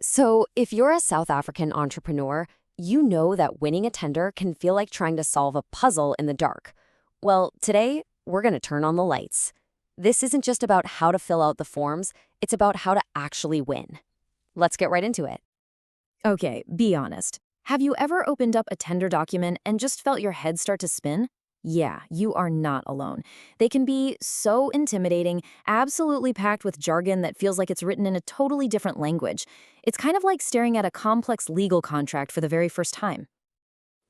So, if you're a South African entrepreneur, you know that winning a tender can feel like trying to solve a puzzle in the dark. Well, today, we're going to turn on the lights. This isn't just about how to fill out the forms, it's about how to actually win. Let's get right into it. Okay, be honest. Have you ever opened up a tender document and just felt your head start to spin? Yeah, you are not alone. They can be so intimidating, absolutely packed with jargon that feels like it's written in a totally different language. It's kind of like staring at a complex legal contract for the very first time.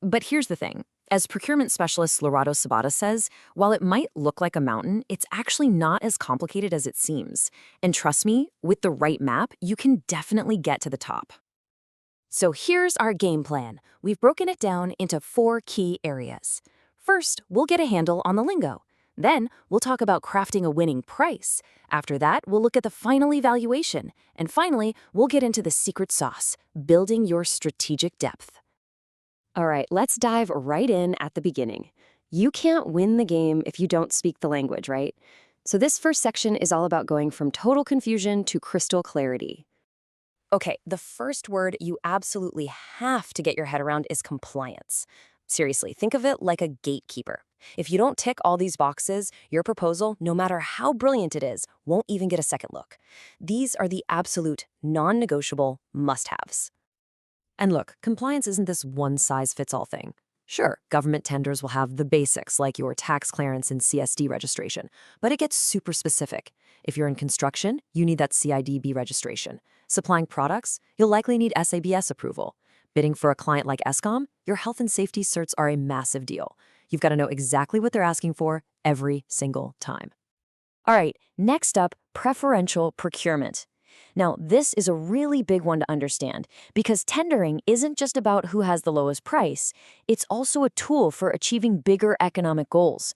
But here's the thing. As procurement specialist Lorato Sabata says, while it might look like a mountain, it's actually not as complicated as it seems. And trust me, with the right map, you can definitely get to the top. So here's our game plan. We've broken it down into 4 key areas. First, we'll get a handle on the lingo. Then, we'll talk about crafting a winning price. After that, we'll look at the final evaluation. And finally, we'll get into the secret sauce, building your strategic depth. All right, let's dive right in at the beginning. You can't win the game if you don't speak the language, right? So, this first section is all about going from total confusion to crystal clarity. Okay, the first word you absolutely have to get your head around is compliance. Seriously, think of it like a gatekeeper. If you don't tick all these boxes, your proposal, no matter how brilliant it is, won't even get a second look. These are the absolute non-negotiable must-haves. And look, compliance isn't this one-size-fits-all thing. Sure, government tenders will have the basics like your tax clearance and CSD registration, but it gets super specific. If you're in construction, you need that CIDB registration. Supplying products, you'll likely need SABS approval. Bidding for a client like ESCOM, your health and safety certs are a massive deal. You've got to know exactly what they're asking for every single time. All right, next up, preferential procurement. Now, this is a really big one to understand because tendering isn't just about who has the lowest price, it's also a tool for achieving bigger economic goals.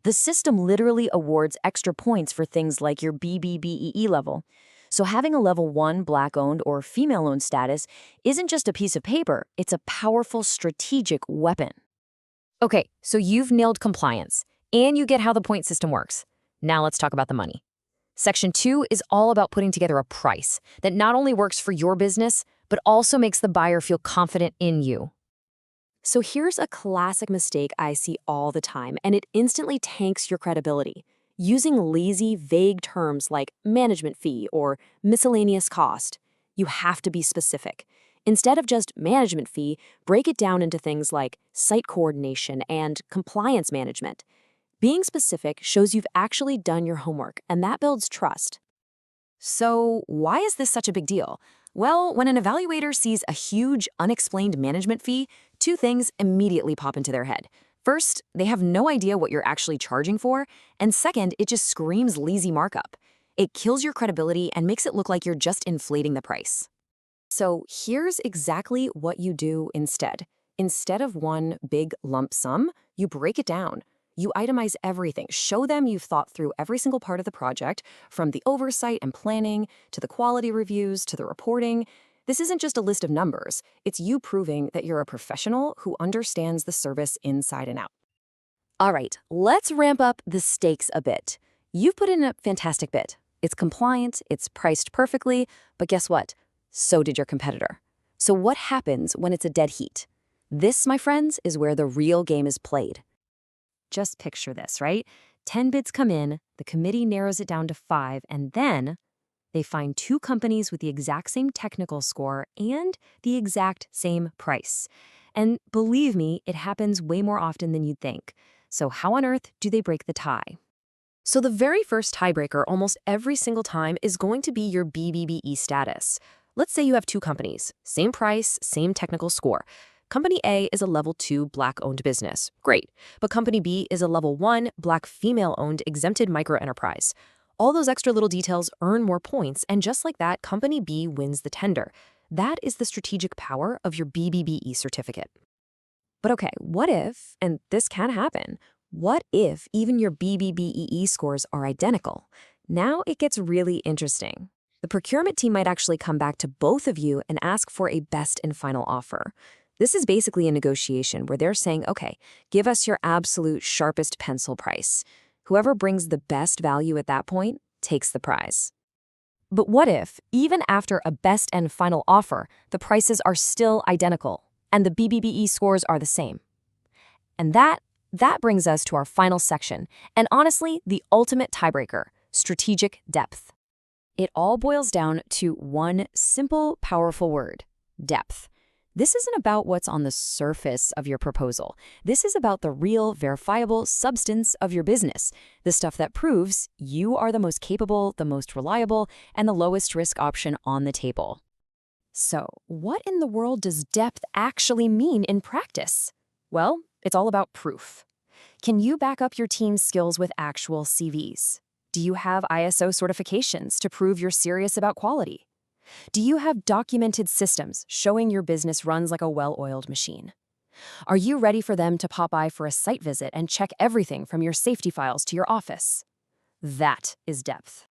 The system literally awards extra points for things like your BBBEE level. So having a level 1 Black-owned or female-owned status isn't just a piece of paper, it's a powerful strategic weapon. Okay, so you've nailed compliance, and you get how the point system works. Now let's talk about the money. Section 2 is all about putting together a price that not only works for your business, but also makes the buyer feel confident in you. So here's a classic mistake I see all the time, and it instantly tanks your credibility. Using lazy, vague terms like management fee or miscellaneous cost. You have to be specific. Instead of just management fee, break it down into things like site coordination and compliance management. Being specific shows you've actually done your homework, and that builds trust. So, why is this such a big deal? Well, when an evaluator sees a huge, unexplained management fee, 2 things immediately pop into their head. First, they have no idea what you're actually charging for, and second, it just screams lazy markup. It kills your credibility and makes it look like you're just inflating the price. So, here's exactly what you do instead. Instead of one big lump sum, you break it down. You itemize everything. Show them you've thought through every single part of the project, from the oversight and planning, to the quality reviews, to the reporting. This isn't just a list of numbers. It's you proving that you're a professional who understands the service inside and out. All right, let's ramp up the stakes a bit. You've put in a fantastic bid. It's compliant, it's priced perfectly, but guess what? So did your competitor. So what happens when it's a dead heat? This, my friends, is where the real game is played. Just picture this, right? 10 bids come in, the committee narrows it down to 5, and then they find 2 companies with the exact same technical score and the exact same price. And believe me, it happens way more often than you'd think. So how on earth do they break the tie? So the very first tiebreaker almost every single time is going to be your BBBE status. Let's say you have 2 companies, same price, same technical score. Company A is a level 2 Black-owned business. Great. But Company B is a level 1 Black female-owned exempted microenterprise. All those extra little details earn more points, and just like that, Company B wins the tender. That is the strategic power of your BBBE certificate. But okay, what if, and this can happen, what if even your BBBEE scores are identical? Now it gets really interesting. The procurement team might actually come back to both of you and ask for a best and final offer. This is basically a negotiation where they're saying, okay, give us your absolute sharpest pencil price. Whoever brings the best value at that point takes the prize. But what if, even after a best and final offer, the prices are still identical and the BBBE scores are the same? And that brings us to our final section, and honestly, the ultimate tiebreaker, strategic depth. It all boils down to one simple, powerful word: depth. This isn't about what's on the surface of your proposal. This is about the real, verifiable substance of your business, the stuff that proves you are the most capable, the most reliable, and the lowest risk option on the table. So, what in the world does depth actually mean in practice? Well, it's all about proof. Can you back up your team's skills with actual CVs? Do you have ISO certifications to prove you're serious about quality? Do you have documented systems showing your business runs like a well-oiled machine? Are you ready for them to pop by for a site visit and check everything from your safety files to your office? That is depth.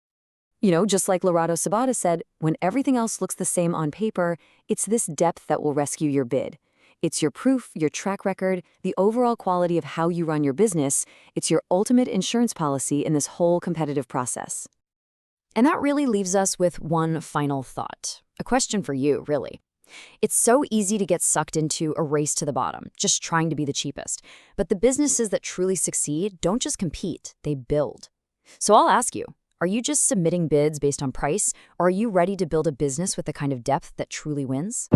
Just like Lorado Sabata said, when everything else looks the same on paper, it's this depth that will rescue your bid. It's your proof, your track record, the overall quality of how you run your business. It's your ultimate insurance policy in this whole competitive process. And that really leaves us with one final thought. A question for you, really. It's so easy to get sucked into a race to the bottom, just trying to be the cheapest. But the businesses that truly succeed don't just compete, they build. So I'll ask you, are you just submitting bids based on price, or are you ready to build a business with the kind of depth that truly wins?